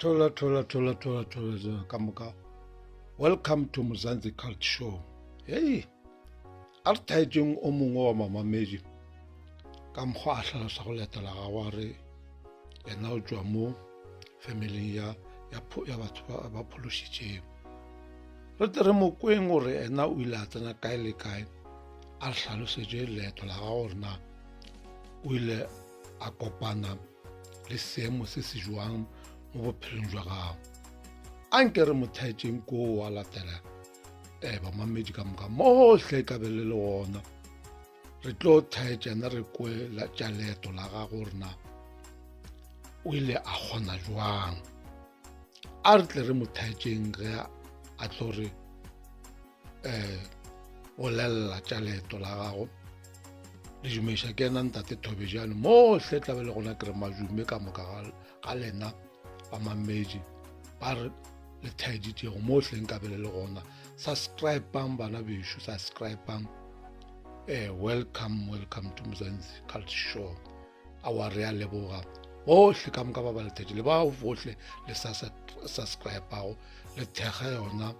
Thola kamuka. Welcome to Mzansi Culture Show. Hey, advertising o mongwe wa mamamedi ka mokgwa a hlalosa go letela ga wa re ena o tswa mo family ya batho ba phološitšego. Re tere mo kweng gore ena o ile a tsena kae le kae a re hlalosetše leeto la gago gore na o ile a kopana le seemo se se jwang mo bophelong jwa gago. A nke re mothaetšeng ko wa latela bamamedi ka moka mohle ka be le gona re tlo thaetšana re kwe tša leeto la gago gore na o ile a kgona jwang. A re tle re mothaetšeng ge a tlo re bolelela tša leeto la gago le dumeiša ke ena ntate Thobejane mohle tla be le gona ke re majume ka moka ga lena bamamedi ba re le thaeditšego mohle nka be le gona. Subscribe-ang bana bešo, subscribe-ang. Welcome to Mzansi Culture Show. Awa re a leboga bohle ka moka ba ba lethetše le bao bohle le sa subscribe-ago le thekga yona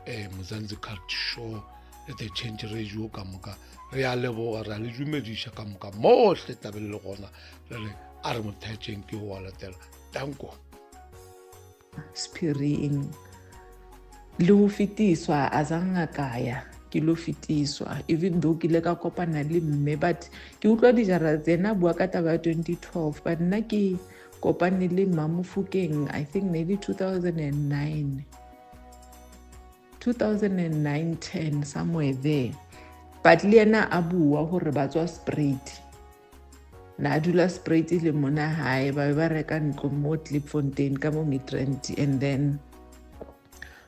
Mzansi Culture Show le The Change Radio ka moka re a leboga re a le dumediša ka moka mohle tla be le gona re a re mothaetšeng ke wa latela. Danko Spiring le ho fetiswa a zanga kaya ke lo fetiswa even though ke le ka kopana le mme but ke utlwa dijara tsena bua ka taba 2012 but nna ke kopane le Mamofokeng I think maybe 2009 10 somewhere there but le yena a bua hore ba tswa Sprite na dula Sprite le mona hae ba reka ntlo mo Klipfontein ka mo Midrand and then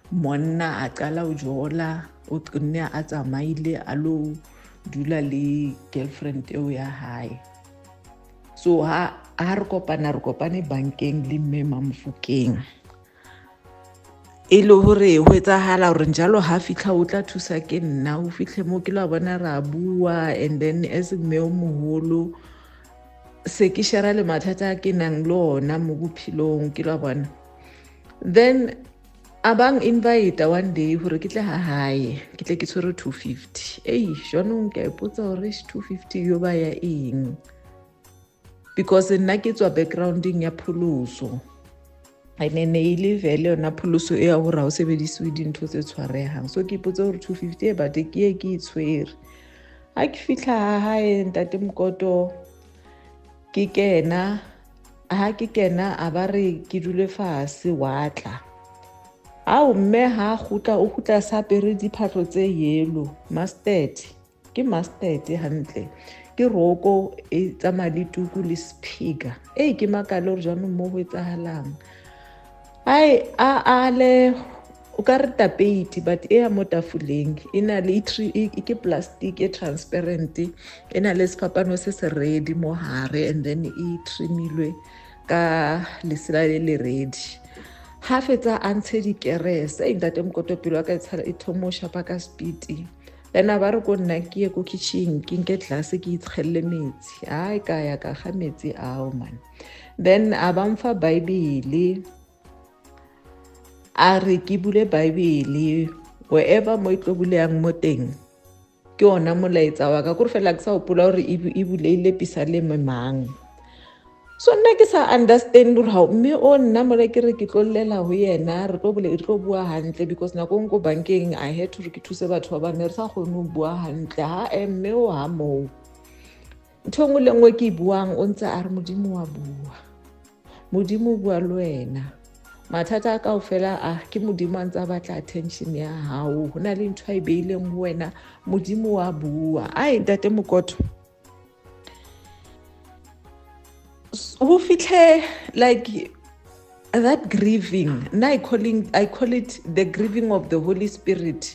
monna a qala o jola o tenne a tsamaile a lo dula le girlfriend eo ya hae. So ha re kopane bankeng le mme Mamofokeng e le hore ho etsahala hore njalo ha fitla o tla thusa ke nna o fihle mo ke la bona ra bua and then as mme o moholo se ke share le mathata ke nang le ona mo bophelong ke la bona then abang invite one day hore ke tle ha hae ke tle ke tshwere 250 jonong ke ipotsa hore 250 yo ba ya eng because nna ke tswa backgrounding ya pholoso ene ile vele yona pholoso e ya hore ha o sebediswe dintho tse tshwarehang so ke ipotsa hore 250 but ke itshwere ha ke fitla ha hae ntate Mokoto ke kena a ba re ke dule fase wa tla mme ha o gutla sa pere diphatlo tse yellow mustard hantle ke roko e tsamaya le tuku le speaker ke makalo re jwanong mo go etsahalang ale o ka re tapete but e ya mo tafoleng e na le ke plastic e transparent e na le sefapano se se ready mo hare and then e trimilwe ka lesela le ready ha fetsa a ntshe dikerese ntate Mokoto pelo ka etshala e thomo shapa ka speed lena ba re go nna ke ye ko kitchen ke nke glass ke itshelle metsi ka ya ka ga metsi ao man then a ba mfa bible a re ke bule bible wherever mo itlo buleang mo teng ke ona molaetsa wa ka go re fela ke sa opola hore e buleile pisale mang so nna ke sa understand hore how mme o nna mo ke re ke tlollela ho yena re tlo bua hantle because nako go bankeng I had to re ke thuse batho ba bane re sa kgone ho bua hantle mme o ha mo nthong le ngwe ke buang o ntse a re modimo bua le wena mathata ka ofela ke modimo a ntse batla attention ya hao hona le ntho a beileng ho wena modimo wa bua ntate Mokoto who fitle like that grieving now I call it the grieving of the Holy Spirit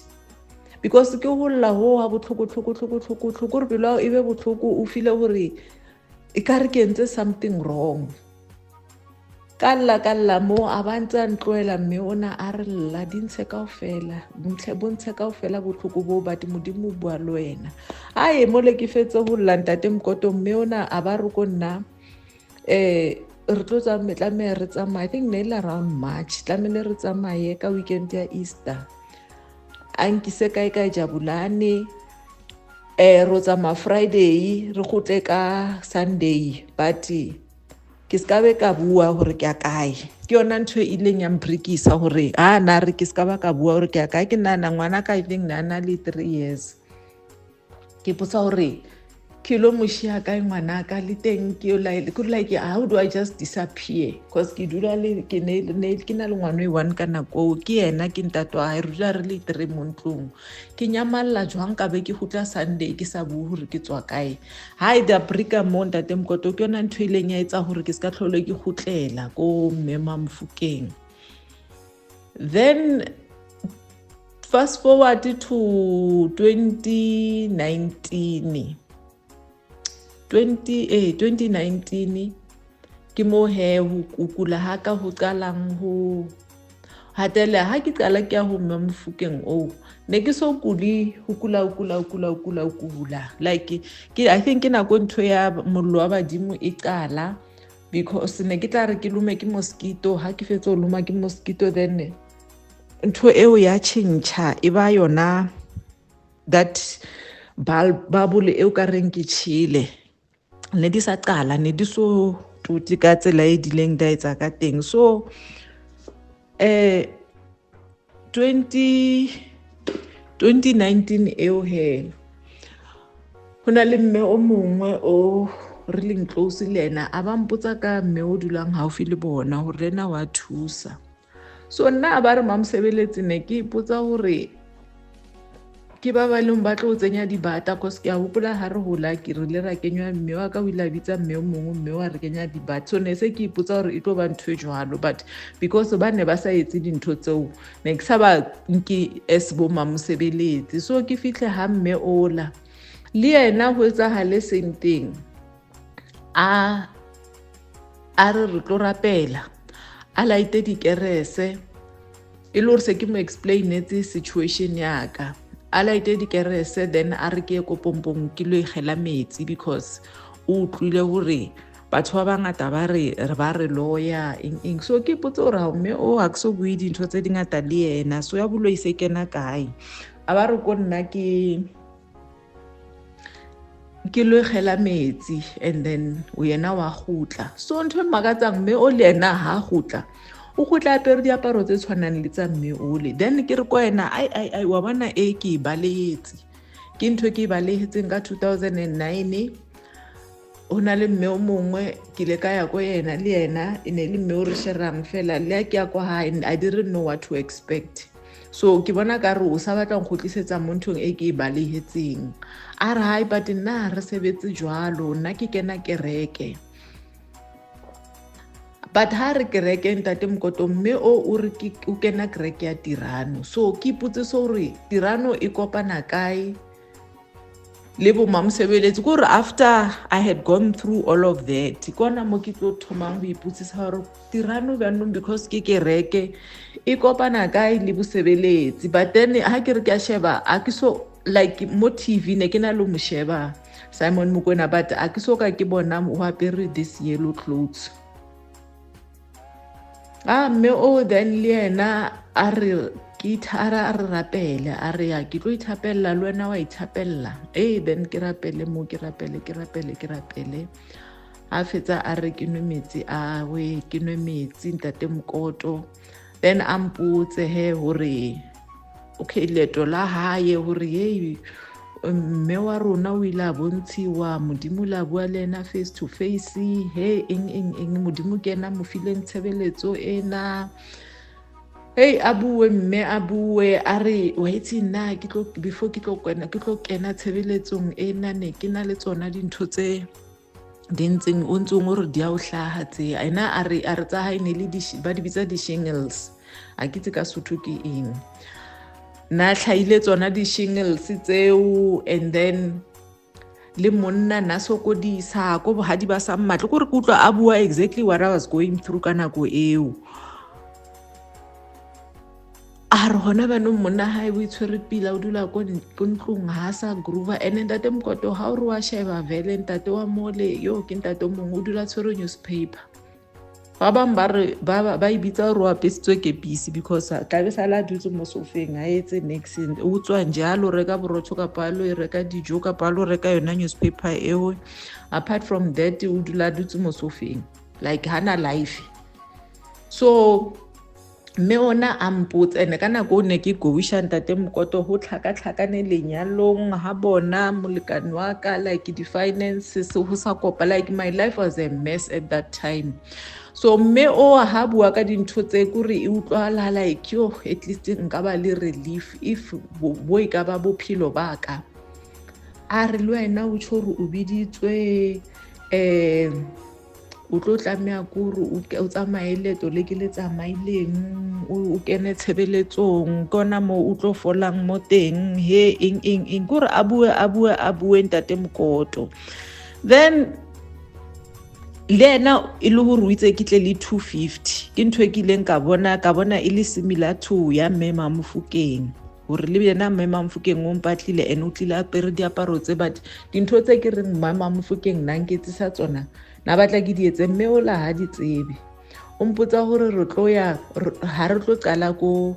because ke holla ho ha botlhoko re pelo e be botlhoko o feel hore e ka re ke entse something wrong kalla mo abantsa ntloela mme ona a re lla dintshe kaofela bontshe kaofela botlhoko bo but modimo bua le wena mo le ke fetse ho lla ntate Mokoto mme ona a ba re ko nna re tlo tlameha re tsamaye, I think ne ile around March, tlamehile re tsamaye ka weekend ya Easter, a nkise kae Jabulane, ro tsamaya Friday re gotle ka Sunday, but ke ska be ka bua hore ke a kae. Ke yona ntho e ileng ya mbrikisa hore na re ke ska ba ka bua hore ke a kae. Ke nana ngwana ka I think nana le 3 years, ke potsa hore ke lo moshia kae ngwana ka le teng, ke like how do I just disappear, because ke dula le ke na le ngwana e one ka nako ke yena ke ntate wa hae, re dula re le 3 mo ntlong. Ke nyamalla jwang ka be ke gutla Sunday ke sa bue hore ke tswa kae. Ha ida brika mo ntate Mkoto, ke yona ntho ileng ya etsa hore ke ska tlhole ke gutlela ko Mema Mofokeng. Then fast forward to 2019 ke mo he ho kula ha ka ho qalang ho hatela ha ke qala ke ya ho Mema Mofokeng ne ke so kuli ho kula like I think ke nako ntho ya mollo wa badimo e qala, because ne ke tla re ke lume ke mosquito, ha ke fetsa ho luma ke mosquito then ntho eo ya tjhentjha e ba yona that bubble eo ka reng ke chile, ne di sa qala, ne di so tuti ka tsela e dileng da etsa ka teng. So 2019 eo he hona le mme o mongwe o re leng close le ena a ba mpotsa ka mme o dulang haufi le bona hore lena wa thusa. So nna ba re mamsebeletsi ne ke ipotsa hore ke ba leng ba tlo tsenya dibata, cause ke a hopola ha re hola ke rile ra kenywa mme wa ka o ile a bitsa mme o mongwe, mme wa re kenya dibata. So ne se ke ipotsa hore e tlo ba ntho e jwalo, but because ba ne ba sa etse dintho tseo ne ke sa ba nke as bo mamsebeletsi. So ke fihle ha mme ola le yena ho etsahale same thing, a re tlo rapela, a laite dikerese e le hore se ke mo explainetse situation ya ka, a laite dikerese then a re ke ko pompong ke lo igela metsi, because o tlile hore batho ba bangata ba re lawyer eng. So ke potse hore mme o ha ke so bue dintho tse dingata le yena, so ya bulo ise kena kae, a ba re ko nna ke lo igela metsi and then o yena wa gutla. So ntho makatsang mme o le yena ha gutla o gutla apere diaparo tse tshwanang le tsa mme ole, then ke re ko yena ai wa bona ke balehetse ke ntho ke balehetseng ka 2009. o na le mme o mongwe ke le ka ya ko yena, le yena e ne le mme o re sherang fela le ke ya kwa hae, I didn't know what to expect. So ke bona ka re o sa batla go tlisetsa mo nthong e ke balehetseng, a re hai but nna re sebetse jwalo, nna ke kena kereke. But ha re kereke ntate Mkoto mme o re o kena kereke ya Tirano. So ke ipotse so re Tirano e kopana kae le bo mamsebeletsi, gore after I had gone through all of that kona mo ke tlo thomang go ipotsisa hore Tirano banong because ke kereke e kopana kae le bosebeletsi. But then ha ke re ke a sheba a ke so like mo TV ne ke na le mo sheba Simon Mokoena, but a ke so ka ke bona o apere this yellow clothes. Mme o then le yena a re ke ithara a re rapele, a re ya ke tlo ithapella le wena wa ithapella. Then ke rapele mo ke rapele a fetsa a re ke nwe metsi a we ke nwe metsi ntate Mkoto, then a mpotse he hore okay leto la hae hore mme wa rona o ile a bontshiwa modimo la bua le ena face to face, eng modimo ke ena mo fileng tshebeletso ena. A bue mme a bue a re wa itse nna before ke tlo kena tshebeletsong ena ne ke na le tsona dintho tse dintseng o ntsong gore di a o hlaha tse ena a re tsa hae ne le ba di bitsa di-shingles, a ke tse ka Sotho ke eng, na tlhaile tsona di-shingles tseo. And then le monna na sokodisa ko ha di ba sa mmatle gore ke utlwa a bua exactly what I was going through ka nako eo. A re hona banong monna hae o itshwere pila o dula ko ntlong ha sa groova, and ntate Mkoto ha o re wa sheba vele ntate wa mole ke ntate mongwe o dula tshwere newspaper. ba bang ba ibitsa gore o apesitswe ke pisi because tla be sala dutse mo sofeng a etse next o tswa nje a lo reka borotho kapa a lo reka dijo kapa a lo reka yona newspaper eo. Apart from that o dula dutse mo sofeng like hana life. So mme ona a mpotsa ene ka nako o ne ke goisha ntate Mokoto ho tlhakatlhakane lenyalong ha bona molekane wa ka like di-finances ho sa kopa, like my life was a mess at that time. So mme o ha bua ka dintho tse kore e utlwala like yo at least nka ba le relief if bo e ka ba bophelo ba ka. A re le wena o tshore o biditswe o tlo tlameha kore o tsamaye leeto le ke le tsamaileng o kene tshebeletsong kona mo o tlo folang mo teng he eng kore a bue ntate Mokoto. Then le ena e le gore o itse ke tle le 250 ke ntho e ke ileng ka bona e le similar to ya mme Mamofokeng gore le yena mme Mamofokeng o mpatlile ene o tlile a pere diaparo tse but dintho tse ke reng mme Mamofokeng nna nke tsisa tsona na batla ke di etse mme o la ha di tsebe o mpotsa gore re tlo ya ha re tlo qala ko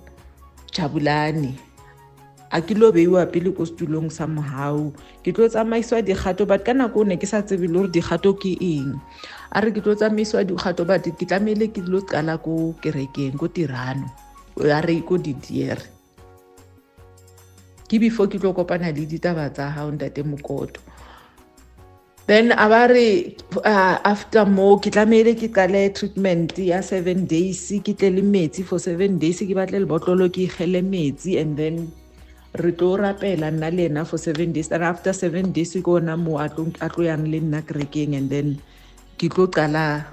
Jabulani a ke lo beiwa pele ko stulong sa mohau ke tlo tsamaiswa dikgato but ka nako ne ke sa tsebe le gore dikgato ke eng a re ke tlo tsamaiswa dikgato but ke tlamele ke lo qala ko kerekeng ko Tirano a re ko Didiere ke before ke tlo kopana le ditaba tsa hao ntate Mokoto. Then abare after mo ke tlamele ke qale treatment ya 7 days ke tle le metsi for 7 days ke batle le botlolo ke gele metsi and then re tlo rapela nna le ena for 7 days and after 7 days go na mo a tlo yang le nna kerekeng and then ke tlo qala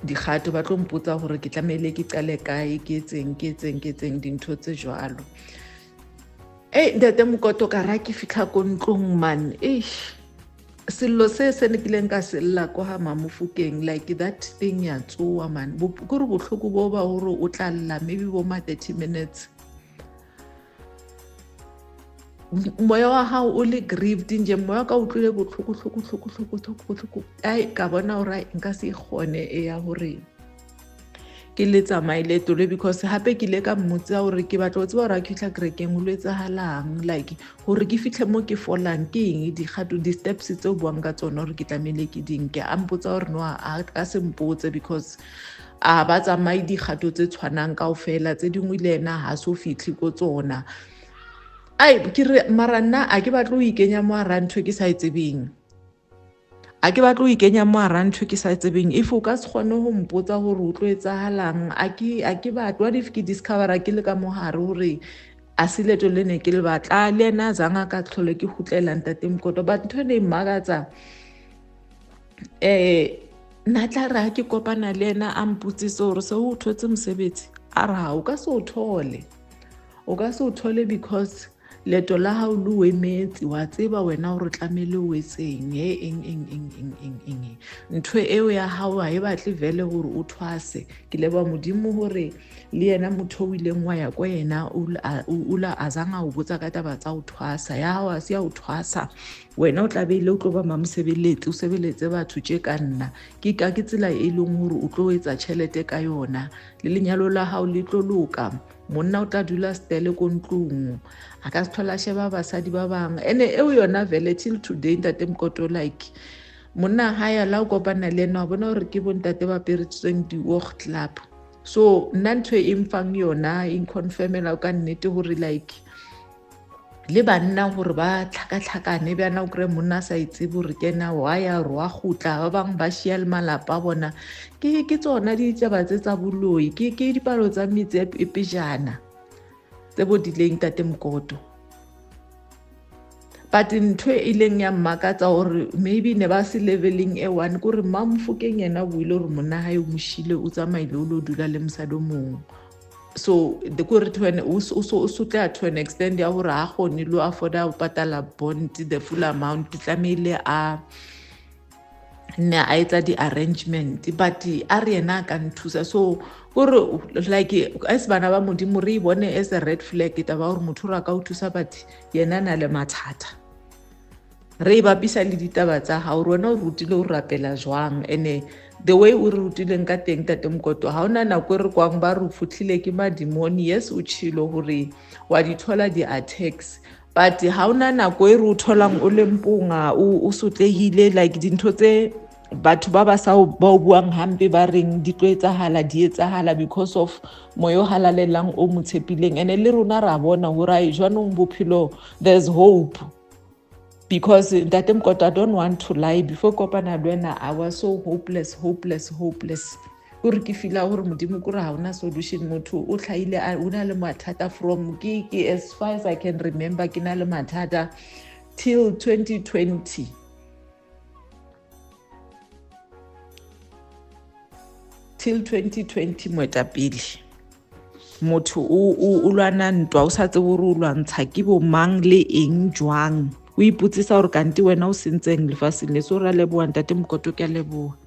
dikgato ba tlo mpotsa gore ke tlamele ke qale kae ke tseng dintho tse jwalo. Ntate Mokoto ka ra ke fitla ko ntlong man selo se ne ke leng ka sella ko ha Mamofokeng like that thing ya tsoa man gore botlhoko bo ba gore o tla lla maybe bo ma 30 minutes moya wa hao o le grieved nje moya ka utlwile botlhoko ai ka bona ora nka se gone ya gore ke le tsamaile tole because hape ke le ka mmotsa gore ke batla o tseba gore a khitla kerekeng o lwetsa halang like gore ke fitlhe mo ke folang ke eng dikgato di steps tse o buang ka tsona gore ke tlamele ke dinke a mpotsa gore no a ka se mpotse because a ba tsamaye dikgato tse tshwanang kaofela tse dingwe le ena ha so fitlhe ko tsona ai ke re mara nna a ke batla o ikenya mo a rantho ke sa itsebeng a ke batla o ikenya mo a rantho ke sa itsebeng if o ka se kgone go mpotsa gore o tlo etsahalang a ke batla what if ke discover ke le ka mohare gore a se leto le ne ke le batla le ena zanga ka tlhole ke hutlela ntate Mokoto but ntho ne magatsa na tla ra ke kopana le ena a mputsise gore se o thotse mosebetsi a ra o ka se o thole because leto la hao le o emetse wa tseba wena gore tlamele o etseng eng ntho eo ya hao ha e batle vele gore o thwase ke leba modimo gore le yena motho o ileng wa ya ko yena o la azanga o botsa ka taba tsa o thwasa ya hao a se ya o thwasa wena o tlabeile o tlo ba mamosebeletse o sebeletse batho tje ka nna ke ka ke tsela e leng gore o tlo etsa tšhelete ka yona le lenyalo la hao le tlo loka monna o tla dula stele ko ntlong a ka se thola sheba basadi ba bang ene eo yona vele till today ntate Mokoto like monna ha ya la o kopana le ena bona gore ke bontate ba peretseng di-walk club so nna ntho e mfang yona in confirmela ka nnete gore like le banna gore ba tlhakatlhakane bjana o kry monna sa itse gore ke na wa ya roa gutla ba bang ba shia le malapa bona ke tsona ditaba tsa boloi ke dipalo tsa metsi e pejana tse bo dileng tate Mokoto but ntho e ileng ya mmakatsa gore maybe ne ba se leveling e one gore Mamofokeng yena o ile gore monna ha e moshile o tsamaile o lo dula le mosadi mong so the gore to an o tla to an extent ya gore ha gone lo afforda o patala bond the full amount tlamele a ne a etsa di arrangement but a re yena ka nthusa so gore like as bana ba modimo re bone as a red flag taba gore motho ra ka o thusa but yena na le mathata re ba pisa le ditaba tsa ha o rona o rutile o rapela jwang ene the way o re rutileng ka teng tate Mokoto ha ona nako re kwang ba re futlhile ke madimoni yes o tshilo hore wa di thola di-attacks but ha ona nako re o tholang o le mpunga o sotlehile like dintho tse batho ba sa ba o buang hampe ba reng di tloetsahala di etsahala because of moyo halalelang o motshepileng and le rona ra bona hore ai jwanong bophelo there's hope. Because Ntate Mokoto, I don't want to lie. Before kopana le wena, I was so hopeless. O re ke fila hore modimo ko re ha ona solution motho o tlhaile o na le mathata from ke as far as I can remember ke na le mathata till 2020. Till 2020 moetapele motho o lwana ntwa o sa tse hore o lwantsha ke bo mang le eng jwang o iputsisa hore kanti wena o sentseng lefatsheng le so ra leboa Ntate Mokoto ke a leboa.